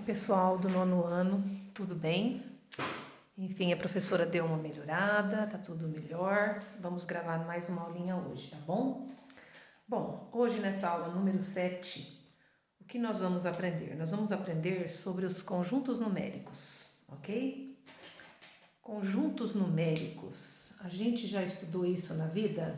Pessoal do nono ano, tudo bem? Enfim, a professora deu uma melhorada, tá tudo melhor. Vamos gravar mais uma aulinha hoje, tá bom? Bom, hoje nessa aula número 7, o que nós vamos aprender? Nós vamos aprender sobre os conjuntos numéricos, ok? Conjuntos numéricos, a gente já estudou isso na vida?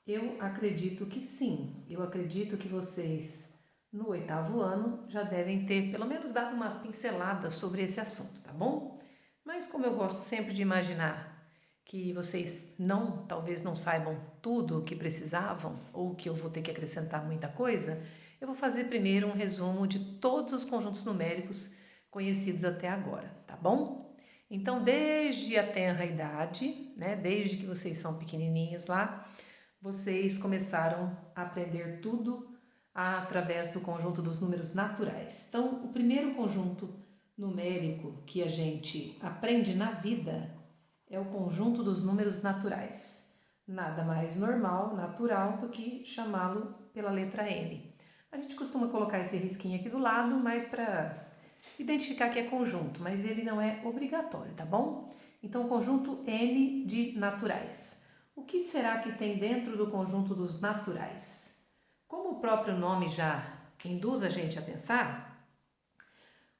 Eu acredito que sim. Eu acredito que vocês no 8º ano já devem ter pelo menos dado uma pincelada sobre esse assunto, tá bom? Mas como eu gosto sempre de imaginar que vocês talvez não saibam tudo o que precisavam ou que eu vou ter que acrescentar muita coisa, eu vou fazer primeiro um resumo de todos os conjuntos numéricos conhecidos até agora, tá bom? Então, desde a tenra idade, né, desde que vocês são pequenininhos lá, vocês começaram a aprender tudo através do conjunto dos números naturais. Então, o primeiro conjunto numérico que a gente aprende na vida é o conjunto dos números naturais. Nada mais normal, natural, do que chamá-lo pela letra N. A gente costuma colocar esse risquinho aqui do lado, mas para identificar que é conjunto, mas ele não é obrigatório, tá bom? Então, conjunto N de naturais. O que será que tem dentro do conjunto dos naturais? Como o próprio nome já induz a gente a pensar,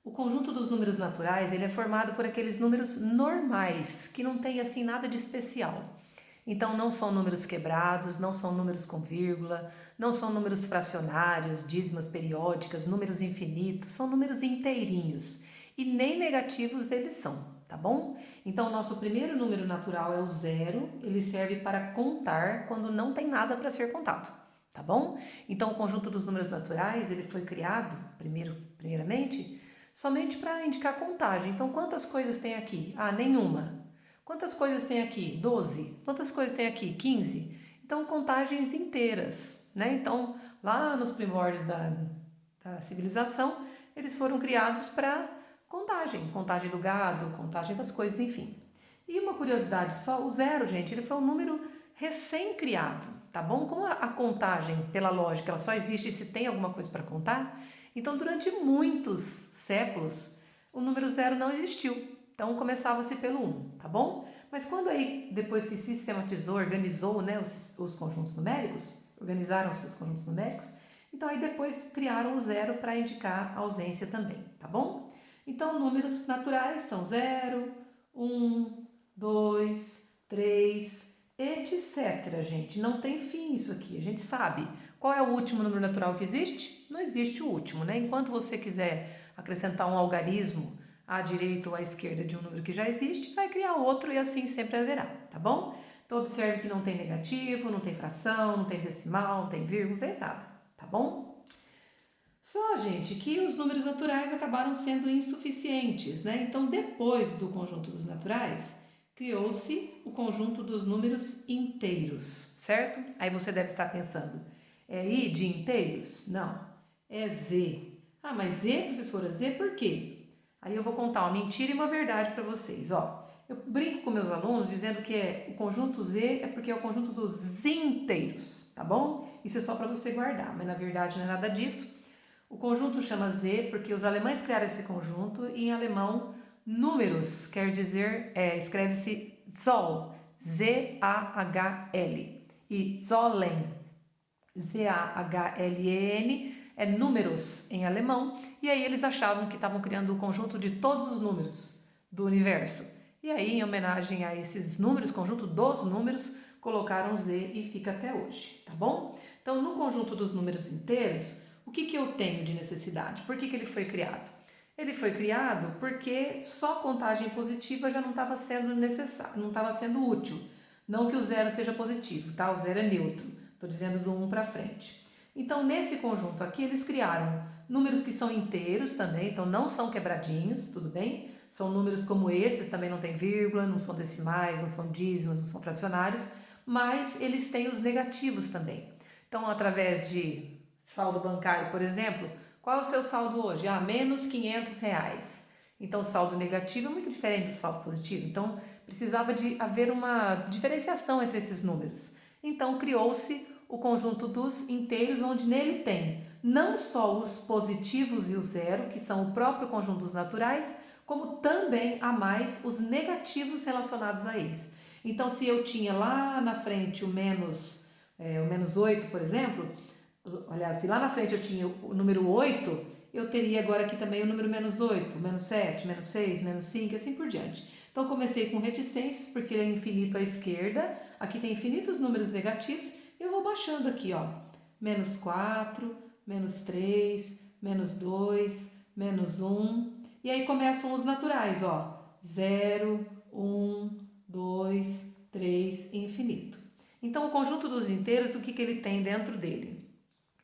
o conjunto dos números naturais ele é formado por aqueles números normais, que não tem assim nada de especial. Então não são números quebrados, não são números com vírgula, não são números fracionários, dízimas periódicas, números infinitos, são números inteirinhos. E nem negativos eles são, tá bom? Então o nosso primeiro número natural é o zero, ele serve para contar quando não tem nada para ser contado. Tá bom? Então, o conjunto dos números naturais, ele foi criado, primeiramente, somente para indicar contagem. Então, quantas coisas tem aqui? Ah, nenhuma. Quantas coisas tem aqui? 12. Quantas coisas tem aqui? 15. Então, contagens inteiras, né? Então, lá nos primórdios da civilização, eles foram criados para contagem do gado, contagem das coisas, enfim. E uma curiosidade só, o zero, gente, ele foi um número recém-criado, tá bom? Como a contagem, pela lógica, ela só existe se tem alguma coisa para contar, então durante muitos séculos o número zero não existiu. Então começava-se pelo 1, tá bom? Mas quando aí, depois que sistematizou, organizou, né, os conjuntos numéricos, organizaram-se os conjuntos numéricos, então aí depois criaram o zero para indicar a ausência também, tá bom? Então números naturais são 0, 1, 2, 3, etc, gente. Não tem fim isso aqui, a gente sabe. Qual é o último número natural que existe? Não existe o último, né? Enquanto você quiser acrescentar um algarismo à direita ou à esquerda de um número que já existe, vai criar outro e assim sempre haverá, tá bom? Então observe que não tem negativo, não tem fração, não tem decimal, não tem vírgula, não tem nada, tá bom? Só, gente, que os números naturais acabaram sendo insuficientes, né? Então, depois do conjunto dos naturais, criou-se o conjunto dos números inteiros, certo? Aí você deve estar pensando, é I de inteiros? Não, é Z. Ah, mas Z, professora, Z por quê? Aí eu vou contar uma mentira e uma verdade para vocês, ó. Eu brinco com meus alunos dizendo que o conjunto Z é porque é o conjunto dos inteiros, tá bom? Isso é só para você guardar, mas na verdade não é nada disso. O conjunto chama Z porque os alemães criaram esse conjunto e em alemão números quer dizer, escreve-se Zahl, Z-A-H-L, e Zollen, Z-A-H-L-E-N, é números em alemão, e aí eles achavam que estavam criando o conjunto de todos os números do universo. E aí, em homenagem a esses números, conjunto dos números, colocaram Z e fica até hoje, tá bom? Então, no conjunto dos números inteiros, o que eu tenho de necessidade? Por que ele foi criado? Ele foi criado porque só contagem positiva já não estava sendo necessário, não estava sendo útil. Não que o zero seja positivo, tá? O zero é neutro. Estou dizendo do 1 para frente. Então, nesse conjunto aqui, eles criaram números que são inteiros também, então não são quebradinhos, tudo bem? São números como esses, também não tem vírgula, não são decimais, não são dízimos, não são fracionários, mas eles têm os negativos também. Então, através de saldo bancário, por exemplo, qual é o seu saldo hoje? Ah, menos R$500. Então, o saldo negativo é muito diferente do saldo positivo. Então, precisava de haver uma diferenciação entre esses números. Então, criou-se o conjunto dos inteiros, onde nele tem não só os positivos e o zero, que são o próprio conjunto dos naturais, como também há mais os negativos relacionados a eles. Então, se eu tinha lá na frente o menos 8, por exemplo, aliás, se lá na frente eu tinha o número 8, eu teria agora aqui também o número menos 8, menos 7, menos 6, menos 5 e assim por diante. Então, comecei com reticências, porque ele é infinito à esquerda, aqui tem infinitos números negativos, e eu vou baixando aqui, ó, menos 4, menos 3, menos 2, menos 1, e aí começam os naturais, ó, 0, 1, 2, 3 e infinito. Então, o conjunto dos inteiros, o que ele tem dentro dele?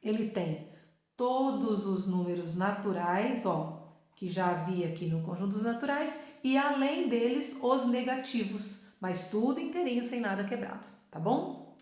Ele tem todos os números naturais, ó, que já havia aqui no conjunto dos naturais, e além deles, os negativos, mas tudo inteirinho, sem nada quebrado, tá bom?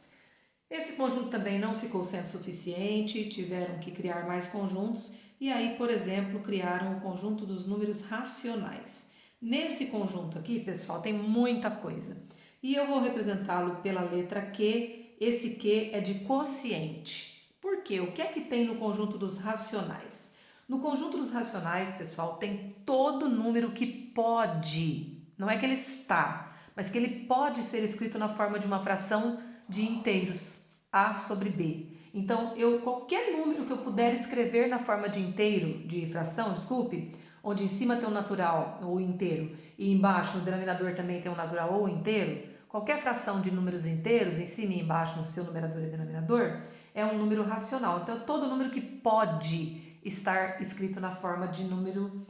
Esse conjunto também não ficou sendo suficiente, tiveram que criar mais conjuntos, e aí, por exemplo, criaram o conjunto dos números racionais. Nesse conjunto aqui, pessoal, tem muita coisa. E eu vou representá-lo pela letra Q. Esse Q é de quociente. Por quê? O que é que tem no conjunto dos racionais? No conjunto dos racionais, pessoal, tem todo número que pode, não é que ele está, mas que ele pode ser escrito na forma de uma fração de inteiros, A sobre B. Então, qualquer número que eu puder escrever na forma de inteiro, de fração, desculpe, onde em cima tem um natural ou inteiro e embaixo no denominador também tem um natural ou inteiro, qualquer fração de números inteiros, em cima e embaixo no seu numerador e denominador, é um número racional. Então, todo número que pode estar escrito na forma de número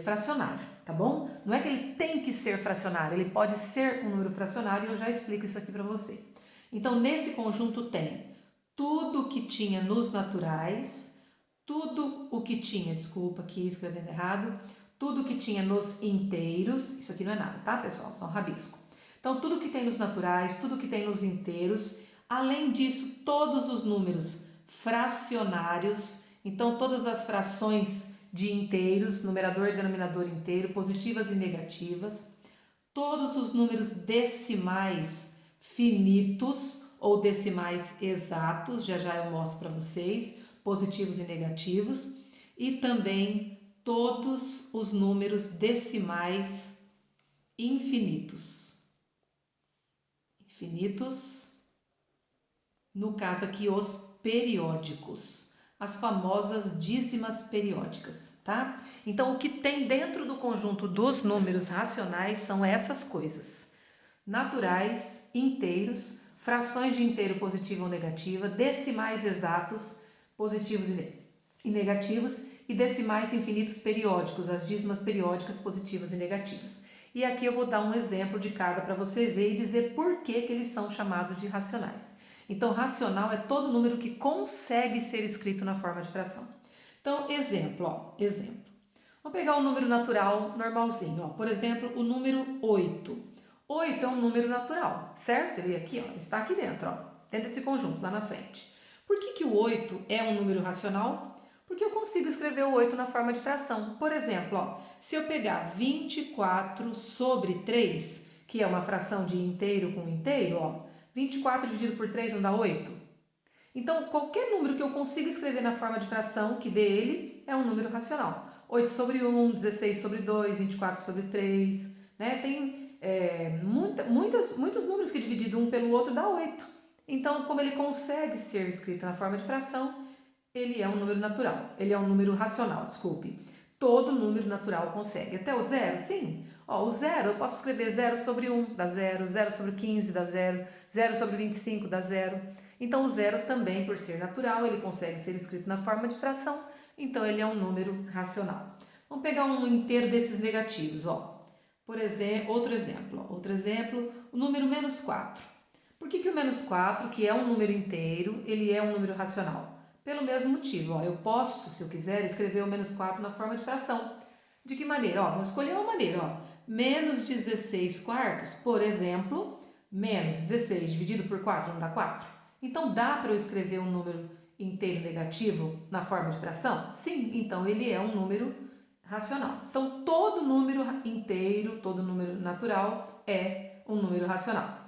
fracionário, tá bom? Não é que ele tem que ser fracionário, ele pode ser um número fracionário e eu já explico isso aqui para você. Então, nesse conjunto tem tudo que tinha nos naturais, tudo o que tinha, desculpa aqui escrevendo errado, tudo que tinha nos inteiros, isso aqui não é nada, tá, pessoal? Só um rabisco. Então, tudo que tem nos naturais, tudo que tem nos inteiros, além disso, todos os números fracionários, então todas as frações de inteiros, numerador e denominador inteiro, positivas e negativas, todos os números decimais finitos ou decimais exatos, já já eu mostro para vocês, positivos e negativos, e também todos os números decimais infinitos. Infinitos, no caso aqui os periódicos, as famosas dízimas periódicas, tá? Então, o que tem dentro do conjunto dos números racionais são essas coisas: naturais, inteiros, frações de inteiro positiva ou negativa, decimais exatos, positivos e negativos, e decimais infinitos periódicos, as dízimas periódicas positivas e negativas. E aqui eu vou dar um exemplo de cada para você ver e dizer por que eles são chamados de racionais. Então, racional é todo número que consegue ser escrito na forma de fração. Então, exemplo, ó, exemplo. Vamos pegar um número natural normalzinho, ó. Por exemplo, o número 8. 8 é um número natural, certo? Ele aqui, ó, está aqui dentro, ó, dentro desse conjunto, lá na frente. Por que o 8 é um número racional? Porque eu consigo escrever o 8 na forma de fração. Por exemplo, ó, se eu pegar 24 sobre 3, que é uma fração de inteiro com inteiro, ó, 24 dividido por 3 não dá 8? Então, qualquer número que eu consiga escrever na forma de fração que dê ele é um número racional. 8 sobre 1, 16 sobre 2, 24 sobre 3, né? Tem muitos números que dividido um pelo outro dá 8. Então, como ele consegue ser escrito na forma de fração, ele é um número natural. Ele é um número racional, desculpe. Todo número natural consegue. Até o zero, sim. Ó, o zero, eu posso escrever 0 sobre 1, dá 0. 0 sobre 15, dá 0. 0 sobre 25, dá 0. Então, o zero também, por ser natural, ele consegue ser escrito na forma de fração. Então, ele é um número racional. Vamos pegar um inteiro desses negativos, ó. Por exemplo, outro exemplo, o número menos 4. Por que o menos 4, que é um número inteiro, ele é um número racional? Pelo mesmo motivo, ó, eu posso, se eu quiser, escrever o menos 4 na forma de fração. De que maneira? Ó, vou escolher uma maneira, ó. Menos 16 quartos, por exemplo, menos 16 dividido por 4 não dá 4? Então, dá para eu escrever um número inteiro negativo na forma de fração? Sim, então ele é um número racional. Então, todo número inteiro, todo número natural é um número racional.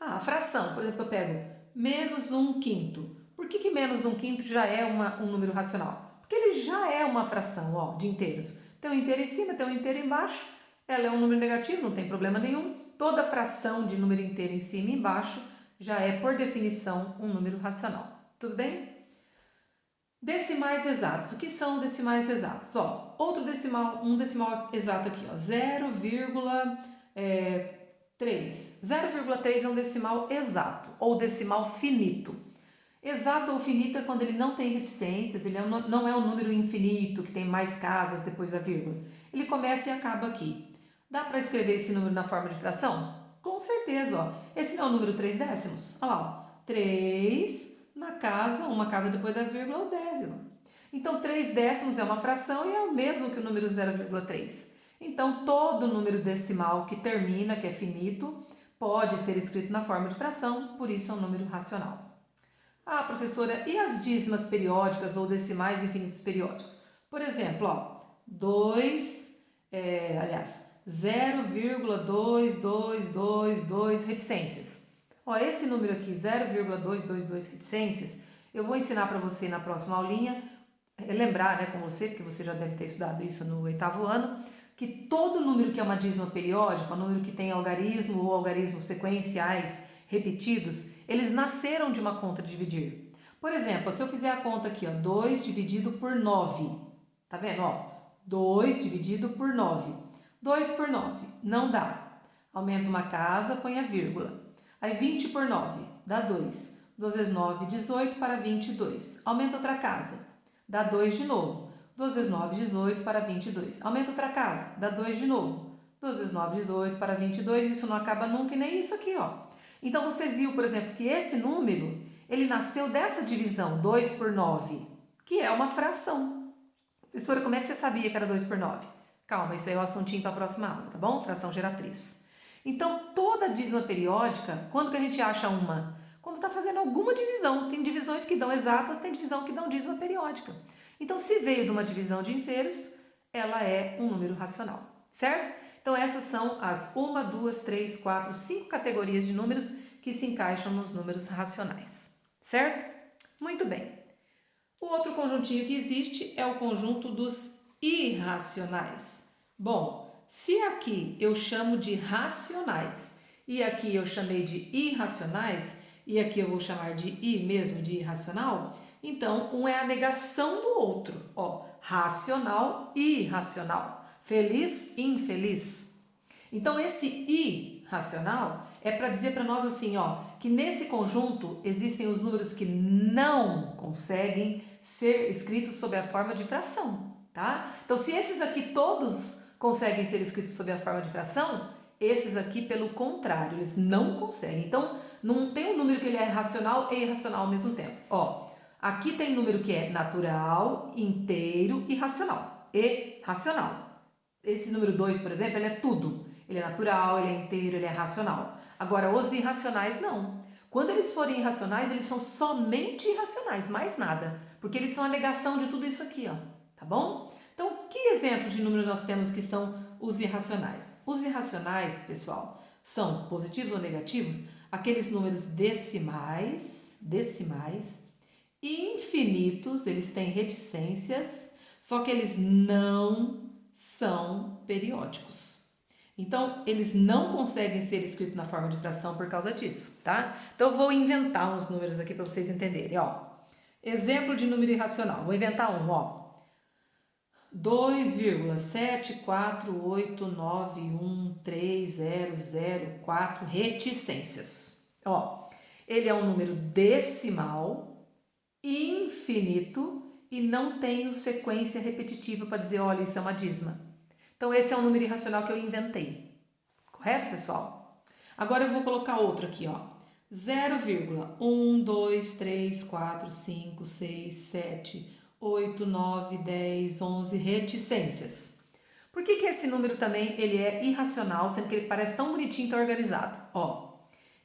A fração, por exemplo, eu pego menos 1/5. Por que menos 1/5 já é um número racional? Porque ele já é uma fração, ó, de inteiros. Tem um inteiro em cima, tem um inteiro embaixo. Ela é um número negativo, não tem problema nenhum. Toda fração de número inteiro em cima e embaixo já é, por definição, um número racional. Tudo bem? Decimais exatos. O que são decimais exatos? Ó, outro decimal, um decimal exato aqui, ó, 0,3. 0,3 é um decimal exato ou decimal finito. Exato ou finito é quando ele não tem reticências, ele não é um número infinito que tem mais casas depois da vírgula. Ele começa e acaba aqui. Dá para escrever esse número na forma de fração? Com certeza, ó. Esse não é o número 3 décimos? Olha lá, ó. 3 na casa, uma casa depois da vírgula é o décimo. Então, 3 décimos é uma fração e é o mesmo que o número 0,3. Então, todo número decimal que termina, que é finito, pode ser escrito na forma de fração, por isso é um número racional. Ah, professora, e as dízimas periódicas ou decimais infinitos periódicos? Por exemplo, ó, 0,2222 reticências. Ó, esse número aqui, 0,222 reticências, eu vou ensinar para você na próxima aulinha, lembrar, né, com você, porque você já deve ter estudado isso no 8º ano, que todo número que é uma dízima periódica, um número que tem algarismo ou algarismos sequenciais repetidos, eles nasceram de uma conta de dividir. Por exemplo, se eu fizer a conta aqui, ó, 2 dividido por 9, tá vendo? Ó, 2 dividido por 9. 2 por 9, não dá. Aumenta uma casa, põe a vírgula. Aí 20 por 9, dá 2. 2 vezes 9, 18 para 22. Aumenta outra casa, dá 2 de novo. 2 vezes 9, 18 para 22. Aumenta outra casa, dá 2 de novo. 2 vezes 9, 18 para 22. Isso não acaba nunca e nem isso aqui, ó. Então, você viu, por exemplo, que esse número, ele nasceu dessa divisão, 2 por 9, que é uma fração. Professora, como é que você sabia que era 2 por 9? Calma, isso aí é um assuntinho para a próxima aula, tá bom? Fração geratriz. Então, toda dízima periódica, quando que a gente acha uma? Quando está fazendo alguma divisão. Tem divisões que dão exatas, tem divisão que dão dízima periódica. Então, se veio de uma divisão de inteiros, ela é um número racional, certo? Então, essas são as 1, 2, 3, 4, 5 categorias de números que se encaixam nos números racionais, certo? Muito bem. O outro conjuntinho que existe é o conjunto dos irracionais. Bom, se aqui eu chamo de racionais e aqui eu chamei de irracionais e aqui eu vou chamar de i mesmo, de irracional, então um é a negação do outro, ó, racional e irracional. Feliz e infeliz. Então, esse irracional é para dizer para nós assim, ó, que nesse conjunto existem os números que não conseguem ser escritos sob a forma de fração, tá? Então, se esses aqui todos conseguem ser escritos sob a forma de fração, esses aqui, pelo contrário, eles não conseguem. Então, não tem um número que ele é racional e irracional ao mesmo tempo. Ó, aqui tem número que é natural, inteiro e racional. E racional. Esse número 2, por exemplo, ele é tudo. Ele é natural, ele é inteiro, ele é racional. Agora, os irracionais, não. Quando eles forem irracionais, eles são somente irracionais, mais nada. Porque eles são a negação de tudo isso aqui, ó. Tá bom? Então, que exemplos de números nós temos que são os irracionais? Os irracionais, pessoal, são positivos ou negativos? Aqueles números decimais, infinitos, eles têm reticências, só que eles não são periódicos. Então, eles não conseguem ser escritos na forma de fração por causa disso, tá? Então, eu vou inventar uns números aqui para vocês entenderem, ó. Exemplo de número irracional. Vou inventar um, ó. 2,748913004 reticências. Ó, ele é um número decimal, infinito, e não tenho sequência repetitiva para dizer, olha, isso é uma dízima. Então, esse é um número irracional que eu inventei. Correto, pessoal? Agora, eu vou colocar outro aqui, ó. 0,1, 2, 3, 4, 5, 6, 7, 8, 9, 10, 11 reticências. Por que esse número também ele é irracional, sendo que ele parece tão bonitinho e tão organizado? Ó,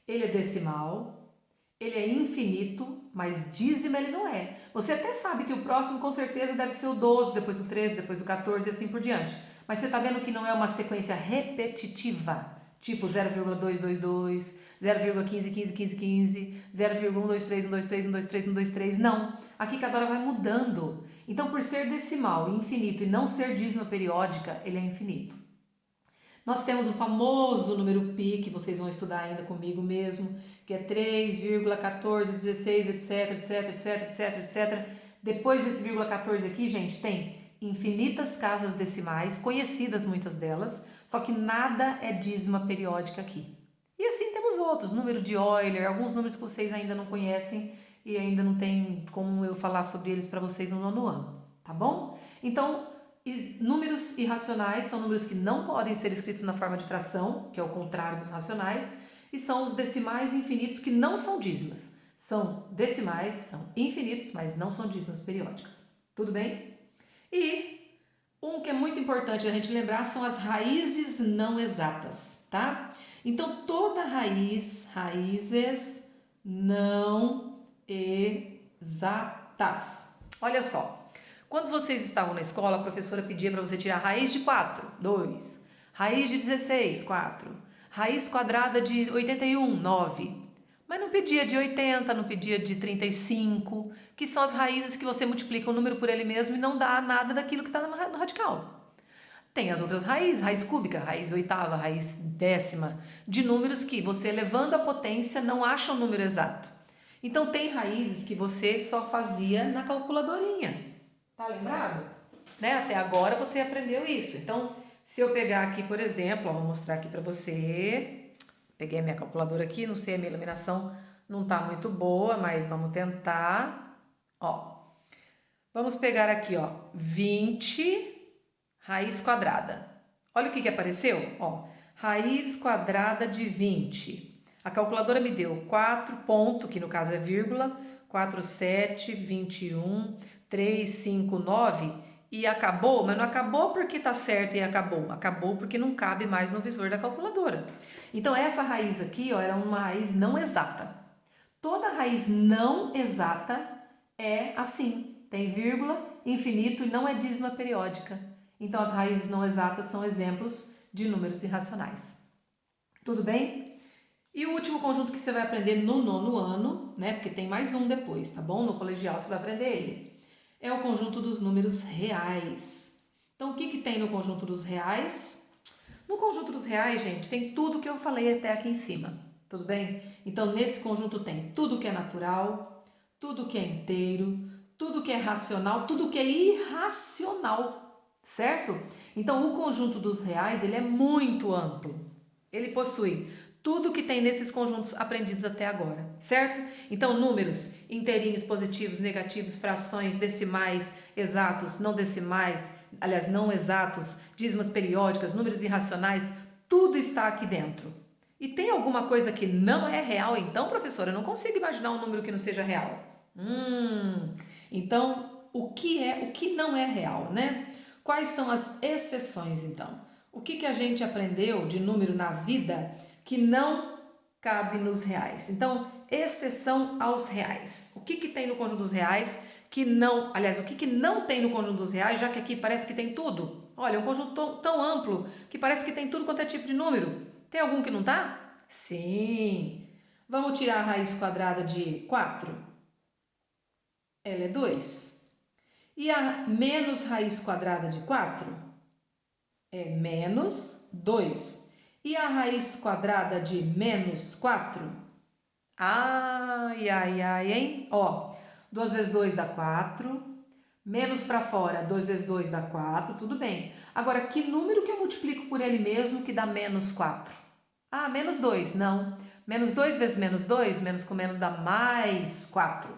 ele é decimal, ele é infinito, mas dízima ele não é. Você até sabe que o próximo com certeza deve ser o 12, depois o 13, depois o 14 e assim por diante. Mas você está vendo que não é uma sequência repetitiva tipo 0,222, 0,15, 0,123, 123, 123, 123, não. Aqui cada hora vai mudando. Então, por ser decimal e infinito e não ser dízima periódica, ele é infinito. Nós temos o famoso número π, que vocês vão estudar ainda comigo mesmo, que é 3,1416, etc, etc, etc, etc, etc. Depois desse vírgula 14 aqui, gente, tem infinitas casas decimais, conhecidas muitas delas, só que nada é dízima periódica aqui. E assim temos outros, número de Euler, alguns números que vocês ainda não conhecem e ainda não tem como eu falar sobre eles para vocês no nono ano, tá bom? Então, números irracionais são números que não podem ser escritos na forma de fração, que é o contrário dos racionais, e são os decimais infinitos que não são dízimas. São decimais, são infinitos, mas não são dízimas periódicas. Tudo bem? E um que é muito importante a gente lembrar são as raízes não exatas, tá? Então, toda raízes não exatas. Olha só. Quando vocês estavam na escola, a professora pedia para você tirar raiz de 4, 2. Raiz de 16, 4. Raiz quadrada de 81, 9. Mas não pedia de 80, não pedia de 35, que são as raízes que você multiplica o número por ele mesmo e não dá nada daquilo que está no radical. Tem as outras raízes, raiz cúbica, raiz oitava, raiz décima, de números que você elevando a potência não acha o número exato. Então tem raízes que você só fazia na calculadorinha. Tá lembrado? Né? Até agora você aprendeu isso. Então, se eu pegar aqui, por exemplo, ó, vou mostrar aqui para você. Peguei a minha calculadora aqui, não sei, a minha iluminação não tá muito boa, mas vamos tentar. Ó, vamos pegar aqui, ó, 20 raiz quadrada. Olha o que apareceu, ó, raiz quadrada de 20. A calculadora me deu 4 ponto, que no caso é vírgula, 4, 7, 21, 3, 5, 9 e acabou, mas não acabou porque tá certo e acabou. Acabou porque não cabe mais no visor da calculadora. Então essa raiz aqui, ó, era uma raiz não exata. Toda raiz não exata é assim, tem vírgula, infinito e não é dízima periódica. Então as raízes não exatas são exemplos de números irracionais. Tudo bem? E o último conjunto que você vai aprender no nono ano, né? Porque tem mais um depois, tá bom? No colegial você vai aprender ele. É o conjunto dos números reais. Então, o que tem no conjunto dos reais? No conjunto dos reais, gente, tem tudo que eu falei até aqui em cima, tudo bem? Então, nesse conjunto tem tudo que é natural, tudo que é inteiro, tudo que é racional, tudo que é irracional, certo? Então, o conjunto dos reais, ele é muito amplo. Ele possui tudo que tem nesses conjuntos aprendidos até agora, certo? Então, números inteirinhos, positivos, negativos, frações, decimais, exatos, não decimais, aliás, não exatos, dízimas periódicas, números irracionais, tudo está aqui dentro. E tem alguma coisa que não é real, então, professora? Eu não consigo imaginar um número que não seja real. Então, o que não é real, né? Quais são as exceções, então? O que a gente aprendeu de número na vida que não cabe nos reais? Então, exceção aos reais. O que tem no conjunto dos reais que não... Aliás, o que não tem no conjunto dos reais, já que aqui parece que tem tudo? Olha, é um conjunto tão amplo que parece que tem tudo quanto é tipo de número. Tem algum que não tá? Sim. Vamos tirar a raiz quadrada de 4? Ela é 2. E a menos raiz quadrada de 4? É menos 2. E a raiz quadrada de menos 4? Ai, ai, ai, hein? Ó, 2 vezes 2 dá 4. Menos para fora, 2 vezes 2 dá 4. Tudo bem. Agora, que número que eu multiplico por ele mesmo que dá menos 4? Ah, menos 2. Não. Menos 2 vezes menos 2, menos com menos dá mais 4.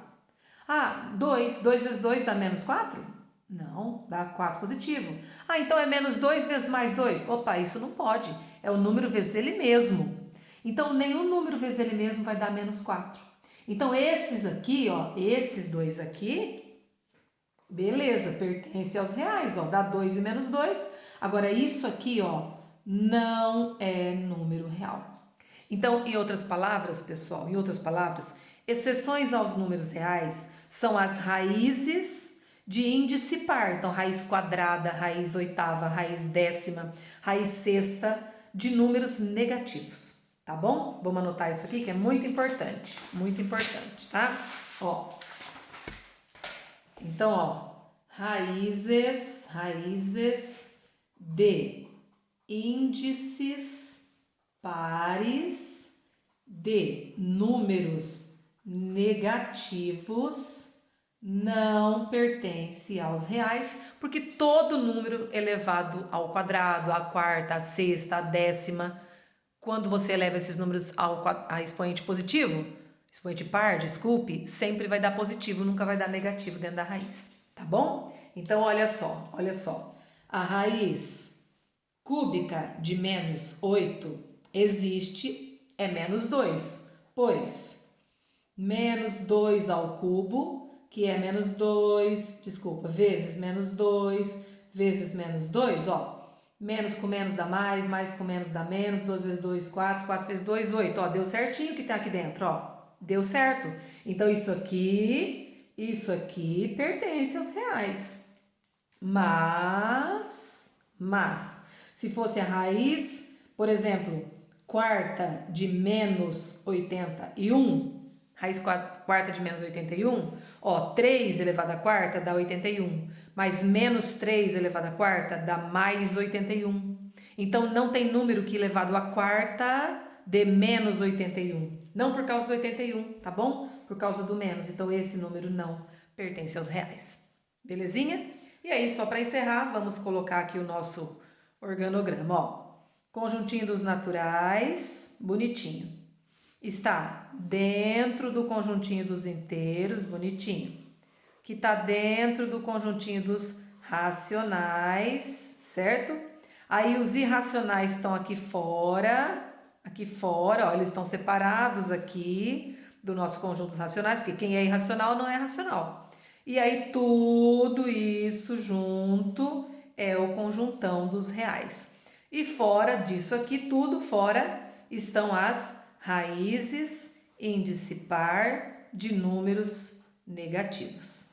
Ah, 2 vezes 2 dá menos 4? Não, dá 4 positivo. Ah, então é menos 2 vezes mais 2. Opa, isso não pode. É o número vezes ele mesmo. Então, nenhum número vezes ele mesmo vai dar menos 4. Então, esses aqui, ó, esses dois aqui, beleza, pertence aos reais, ó, dá 2 e menos 2. Agora, isso aqui, ó, não é número real. Então, em outras palavras, pessoal, exceções aos números reais são as raízes de índice par. Então, raiz quadrada, raiz oitava, raiz décima, raiz sexta de números negativos, tá bom? Vamos anotar isso aqui que é muito importante, tá? Ó, então, ó, raízes de índices pares de números negativos não pertence aos reais, porque todo número elevado ao quadrado, à quarta, à sexta, à décima, quando você eleva esses números a expoente positivo, expoente par, desculpe, sempre vai dar positivo, nunca vai dar negativo dentro da raiz, tá bom? Então, olha só, a raiz cúbica de menos 8 existe, é menos 2, pois menos 2 ao cubo, que é menos 2, vezes menos 2, vezes menos 2, ó. Menos com menos dá mais com menos dá menos, 2 vezes 2, 4, 4 vezes 2, 8. Ó, deu certinho o que tá aqui dentro, ó. Deu certo. Então, isso aqui pertence aos reais. Mas, se fosse a raiz, por exemplo, quarta de menos 81, raiz quarta de menos 81, ó, 3 elevado à quarta dá 81, mas menos 3 elevado à quarta dá mais 81. Então, não tem número que elevado à quarta dê menos 81. Não por causa do 81, tá bom? Por causa do menos. Então, esse número não pertence aos reais. Belezinha? E aí, só para encerrar, vamos colocar aqui o nosso organograma, ó. Conjuntinho dos naturais, bonitinho. Está dentro do conjuntinho dos inteiros, bonitinho. Que está dentro do conjuntinho dos racionais, certo? Aí os irracionais estão aqui fora, ó, eles estão separados aqui do nosso conjunto dos racionais, porque quem é irracional não é racional. E aí tudo isso junto é o conjuntão dos reais. E fora disso aqui tudo, fora estão as raízes índice par de números negativos,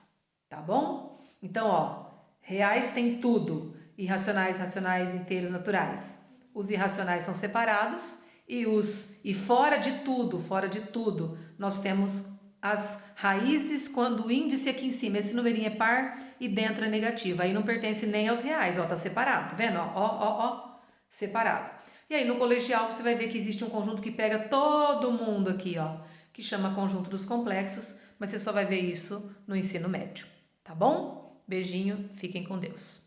tá bom? Então, ó, reais tem tudo, irracionais, racionais, inteiros, naturais. Os irracionais são separados e fora de tudo, nós temos as raízes quando o índice aqui em cima, esse numerinho é par e dentro é negativo, aí não pertence nem aos reais, ó, tá separado, tá vendo? Ó, separado. E aí no colegial você vai ver que existe um conjunto que pega todo mundo aqui, ó, que chama conjunto dos complexos, mas você só vai ver isso no ensino médio, tá bom? Beijinho, fiquem com Deus.